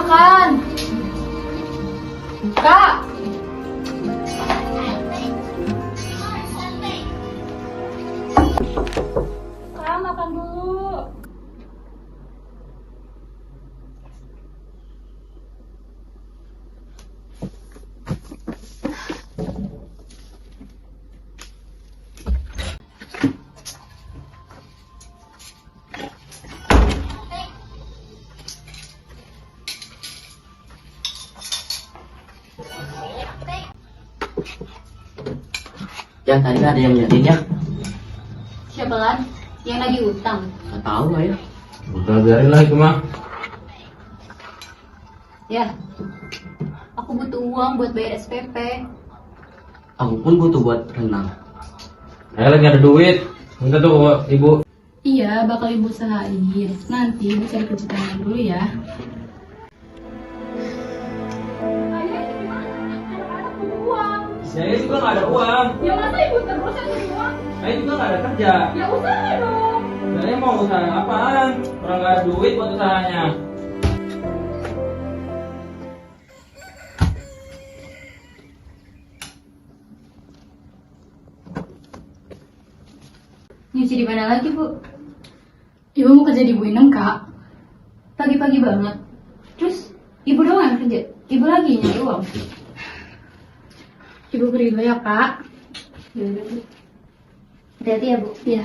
makan. Kak. Kak, makan dulu. Ya tadi ada yang liatin ya? Siapa kan? Yang lagi utang. Nggak tahu lah ya. Udah biarin lah itu mah. Ya. Aku butuh uang buat bayar SPP. Aku pun butuh buat renang. Saya lagi ada duit. Minta tuh ke ibu. Iya, bakal ibu usahain. Nanti ibu cari kejutan dulu ya. Saya juga nggak ada uang. Ya masa ibu terus yang cari uang? Saya juga nggak ada kerja. Ya usaha dong. Saya mau usaha apaan? Orang nggak ada duit buat usahanya. Nyuci di mana lagi, Bu? Ibu mau kerja di Bu Inem, Kak. Pagi-pagi banget. Terus, ibu doang yang kerja. Ibu lagi nyari uang. Ibu beri dulu ya, Kak. Yaudah, Bu. Hati-hati ya, Bu. Iya.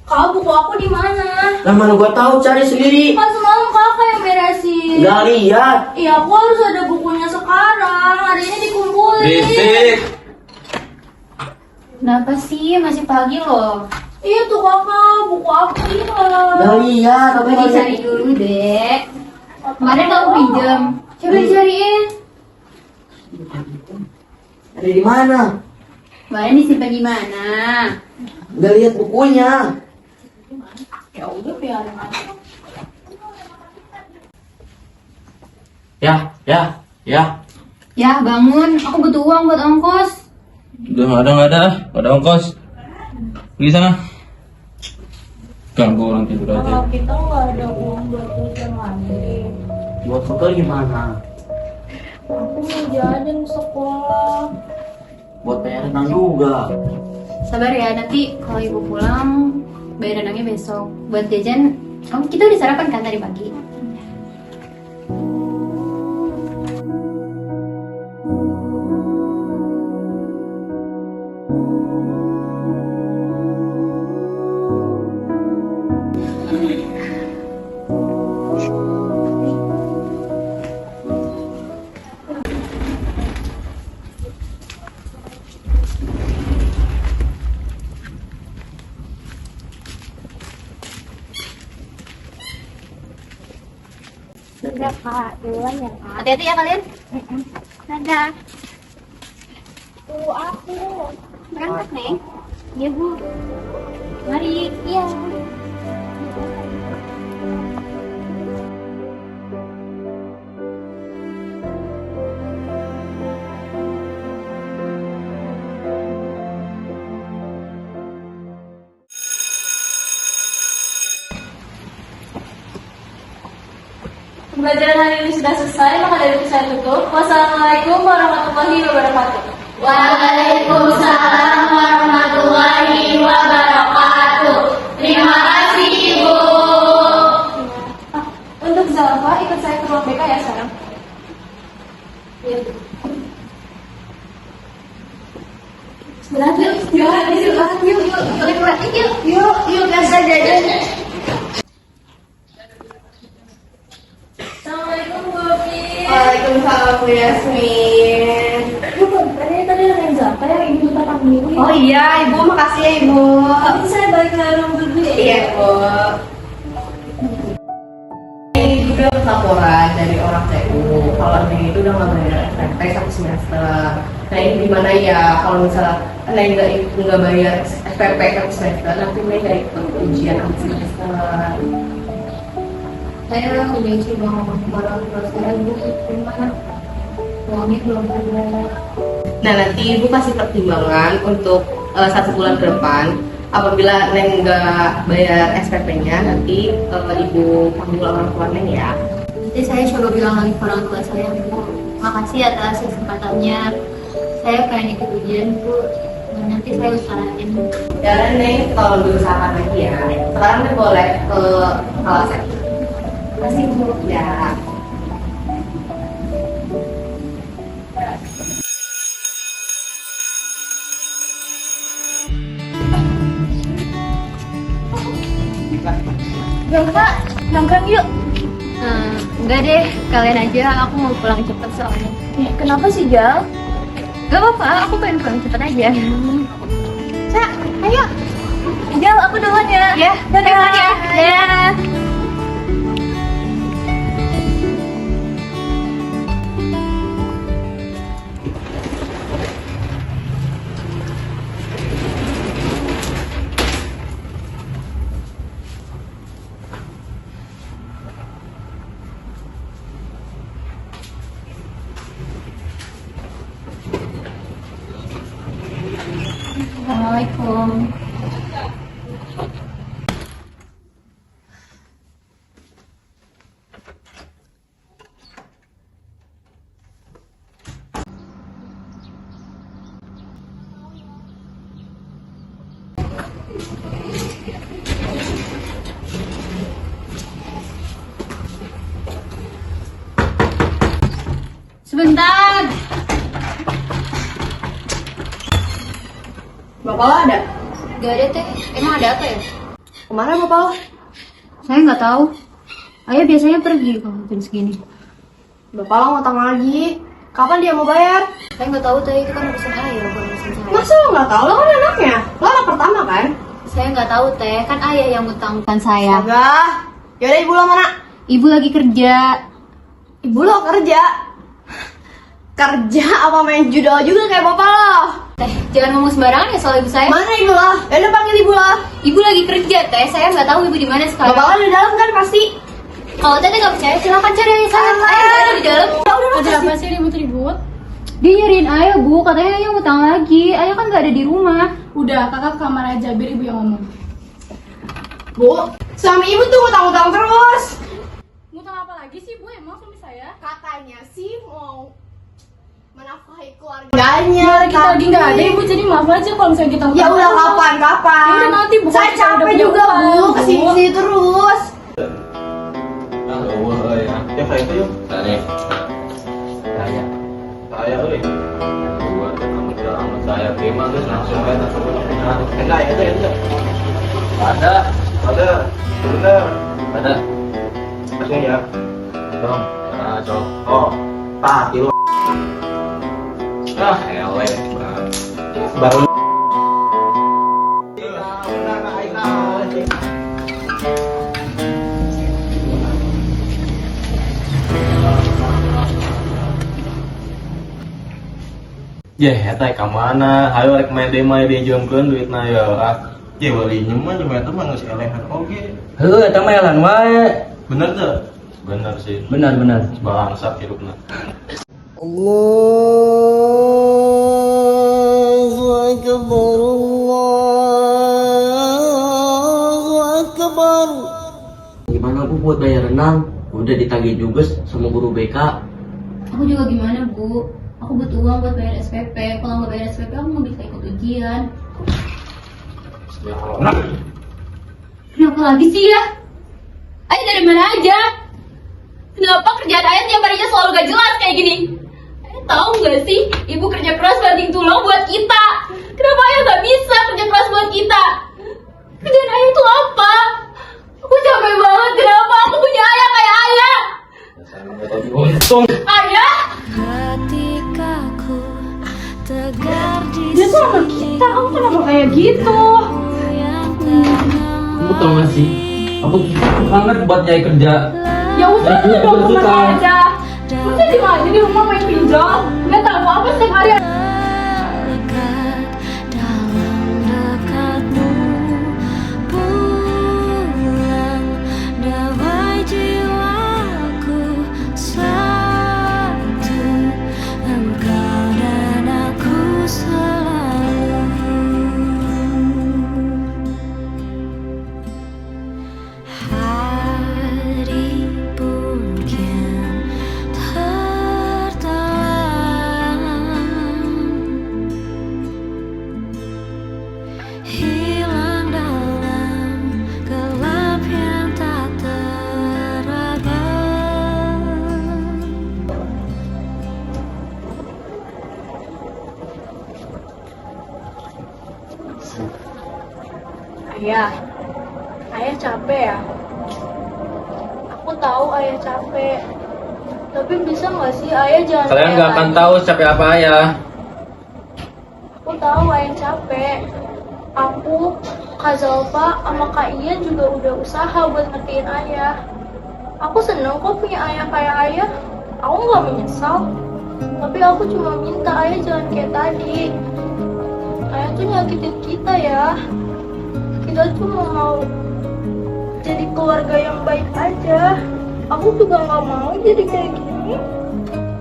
Kak, buku aku di mana? Lah mana gua tahu, cari sendiri. Kan semalam kakak yang beresin. Nggak lihat. Iya, aku harus ada bukunya sekarang. Hari ini dikumpulin. Berisik. Kenapa sih? Masih pagi loh. Iya tuh kakak, buku aku hilang. Nggak lihat. Tapi Coba dicari dulu, Dek. Kemarin kamu pinjam. Coba dicariin. Ada di mana? Kemarin disimpan di mana? Nggak lihat bukunya. Ya udah, biarin aja. Ya. Ya, bangun. Aku butuh uang buat ongkos. Udah nggak ada ongkos. Pergi sana. Ganggu orang tidur aja. Kita nggak ada uang buat tujuan lagi. Buat foto gimana? Aku mau jajan sekolah. Buat bayar renang juga. Sabar ya, nanti kalau ibu pulang bayar renangnya besok. Buat jajan, kita udah sarapan kan tadi pagi? Sudah Kak, duluan ya Kak. Hati-hati ya kalian. Dadah. Tunggu aku. Berangkat nih. Iya Bu. Mari. Iya. Pembelajaran hari ini sudah selesai, maka dari itu saya tutup. Wassalamualaikum warahmatullahi wabarakatuh. Waalaikumsalam warahmatullahi wabarakatuh. Terima kasih Ibu. Untuk Zalfa, ikut saya ke ruang BK ya sekarang. Iya. Yuk, kita jajan. Assalamualaikum Bu Opi. Waalaikumsalam Bu Yasmin. Tadi ada yang Zalfa yang ibu minta panggil. Oh iya Ibu, makasih ya Ibu. Tapi saya balik ke ruang dulu ya. Iya Bu. Ini udah laporan dari orang TU kalau dia itu udah nggak bayar SPP 1 semester. Nah ini gimana ya kalau misalnya Neng nggak bayar SPP 1 semester, nanti Neng nggak ikut ujian 4 semester. Saya udah coba ngomong ke orang tua saya, Bu, gimana? Uangnya belum ada. Nah nanti ibu kasih pertimbangan untuk 1 bulan ke depan. Apabila Neng nggak bayar SPP-nya, nanti ibu panggil orang tua Neng ya. Nanti saya coba bilang lagi ke orang tua saya, Bu. Makasih atas kesempatannya. Saya pengen ikut ujian, Bu. Nanti saya usahain. Dan Neng kalau berusaha lagi ya. Sekarang Neng boleh ke kelas lagi. Makasih, Bu. Ya. Nongkrong yuk. Enggak deh, kalian aja. Aku mau pulang cepet soalnya. Kenapa sih, Jal? Gak apa-apa, aku pengen pulang cepet aja. Cak, ayo. Jal, aku duluan ya. Ya, dadah. Ya. Assalamualaikum. Sebentar. Bapak lo ada? Gak ada teh. Emang ada apa ya? Kemana bapak lo? Saya nggak tahu. Ayah biasanya pergi kalau jam segini. Bapak lo ngutang lagi. Kapan dia mau bayar? Saya nggak tahu teh, itu kan urusan ayah, bukan urusan saya. Masa lo nggak tahu? Lo kan anaknya. Lo anak pertama kan? Saya nggak tahu teh, kan ayah yang ngutang bukan saya. Enggak. Yaudah ibu lo mana? Ibu lagi kerja. Ibu lo kerja. Kerja apa main judol juga kayak bapak lo? Teh, jangan ngomong sembarangan ya soal ibu saya. Mana ibu lo? Udah panggil ibu lo. Ibu lagi kerja teh, saya nggak tahu ibu di mana sekarang. Bapak lo di dalam kan pasti. Kalau teteh nggak percaya, silakan cari ayah saya. Ayah saya ada di dalam. Udah apa sih ribut-ribut? Dia nyariin ayah, Bu. Katanya ayah ngutang lagi. Ayah kan nggak ada di rumah. Udah, kakak ke kamar aja, biar ibu yang ngomong. Bu, suami ibu tuh ngutang-ngutang terus. Ngutang apa lagi sih, Bu? Emang suami saya? Katanya sih mau menafkahi keluarganya. Kita lagi nggak ada, Ibu, jadi maaf aja kalau misalnya kita Ya udah kapan-kapan. Ya udah nanti, bukan Saya kita udah capek punya juga utang, Bu, Bu. kesini terus. Ya kayak itu yuk. Tadi. Saya. Saya euy. Buat kamu bilang sama saya terima terus langsung kan langsung enggak ya itu. Ada. Ada. Bener. Ada. Langsung ya. Dong. Nah, cok. Oh. Tak kilo. Ah, elek. Baru ya, eta ka mana? Hayu rek main dema dijuangkeun duitna ya. Ya beli nyeman cuma eta mah geus elehan oge. Heuh, eta mah elan wae. Bener tuh? Bener sih. Benar. Bangsat hidupna. Allahu Akbar, Allahu Akbar. Gimana Bu buat bayar renang? Udah ditagih juga sama guru BK. Aku juga gimana, Bu? Aku butuh uang buat bayar SPP. Kalau nggak bayar SPP, aku nggak bisa ikut ujian. Kenapa lagi sih ya? Ayah dari mana aja? Kenapa kerjaan ayah tiap harinya selalu gak jelas kayak gini? Ayah tahu nggak sih, ibu kerja keras banting tulang buat kita. Kenapa ayah nggak bisa kerja keras buat kita? Kerjaan ayah itu apa? Aku capek banget. Kenapa aku punya ayah kayak ayah? Untung. Ayah? Ketika ku tegar di Dia tuh anak kita, kamu kenapa kayak gitu? Kamu tau gak sih? Aku susah banget buat nyari kerja. Ya udah, Saya juga dong bersuka. kemana aja. Masa di mana di rumah main pinjol? Nggak tahu apa setiap hari. lekat dalam dekatmu, pulang damai jiwaku satu hilang dalam gelap yang tak teraba. Ayah capek ya? Aku tahu ayah capek. Tapi bisa nggak sih ayah jangan Kalian kayak nggak akan tadi? tahu capek apa ayah. Aku tahu ayah capek. Aku, Kak Zalfa, sama Kak Ian juga udah usaha buat ngertiin ayah. Aku seneng kok punya ayah kayak ayah. Aku nggak menyesal. Tapi aku cuma minta ayah jangan kayak tadi. Ayah tuh nyakitin kita ya. Kita cuma mau jadi keluarga yang baik aja. Aku juga nggak mau jadi kayak gini.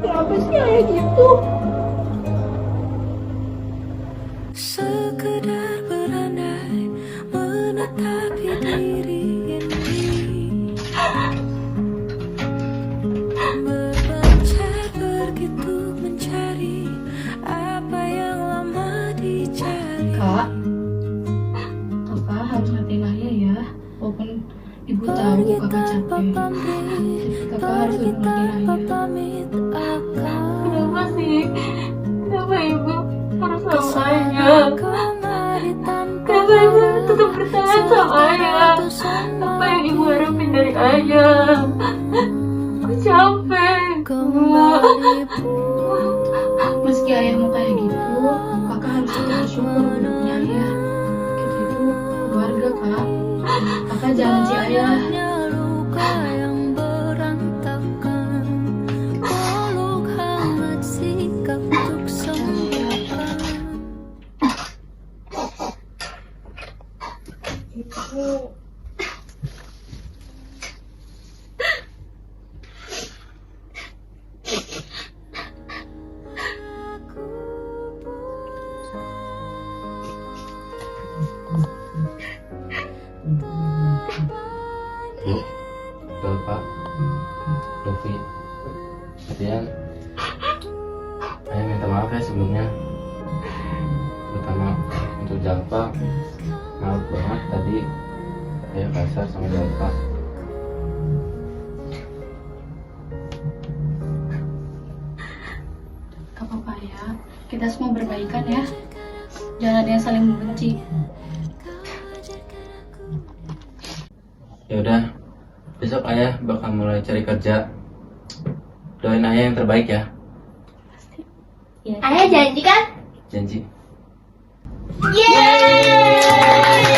Kenapa sih ayah gitu? Sekedar berandai menetapi diri ini, berpencar begitu mencari apa yang lama dicari. Kak, kakak harus ngertiin ayah ya. Walaupun ibu tahu kakak capek, kakak harus lebih ngertiin ayah. Kenapa sih? Kenapa ibu harus sama ayah? Kenapa ibu tetap bertahan sama ayah? Apa yang ibu harapin dari ayah? Aku capek. Meski ayah mau kayak gitu, kakak harus tetap bersyukur udah punya ayah. Kita itu keluarga, Kak. Kakak jangan benci ayah. Hanya luka yang berantakan, peluk hangat sikap untuk sembuhkan. Bu, Bapak, Lofi, Dian, ayah minta maaf ya sebelumnya. Terutama untuk Jalpa, maaf banget tadi ayah kasar sama Jalpa. Gak apa-apa ya, kita semua berbaikan ya. Jangan ada yang saling membenci. Ya udah, besok ayah bakal mulai cari kerja. Doain ayah yang terbaik ya. Ayah janji kan? Janji.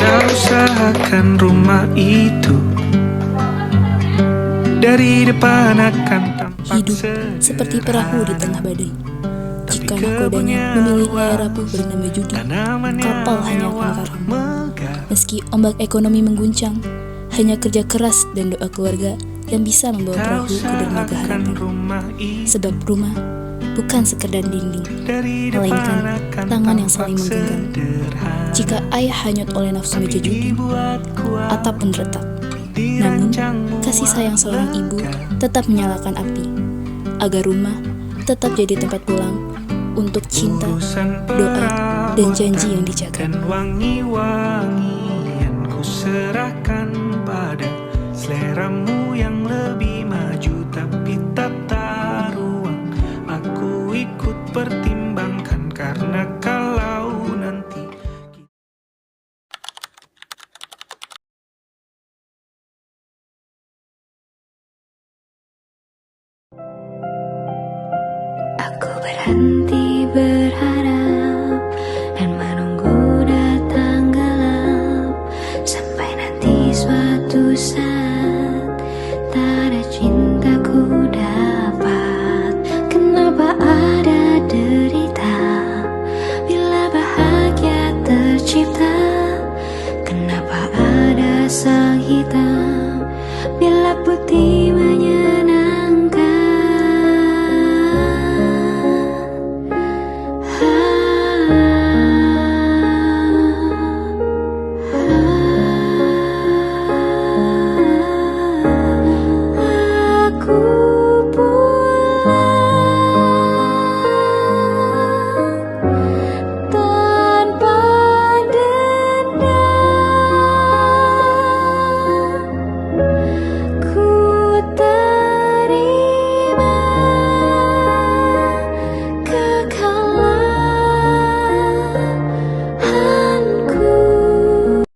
Kau usahakan rumah itu dari depan akan tampak Hidup seperti perahu di tengah badai. Jika nakodanya memilih layar rapuh bernama judi, kapal hanya akan karam. Meski ombak ekonomi mengguncang, hanya kerja keras dan doa keluarga yang bisa membawa perahu ke dermaga harapan. Sebab rumah bukan sekedar dinding, melainkan tangan yang saling menggenggam. Jika ayah hanyut oleh nafsu meja judi, atap pun retak. Namun, kasih sayang seorang ibu tetap menyalakan api, agar rumah tetap jadi tempat pulang untuk cinta, doa, dan janji yang dijaga. Dan wangi-wangian ku serahkan pada seleramu yang lebih maju, tapi tata ruang aku ikut pertimbangkan, karena kalau nanti Aku berhenti berharap dan menunggu datang gelap, sampai nanti suatu saat tanda cintaku dapat. Kenapa ada derita bila bahagia tercipta? Kenapa ada sang hitam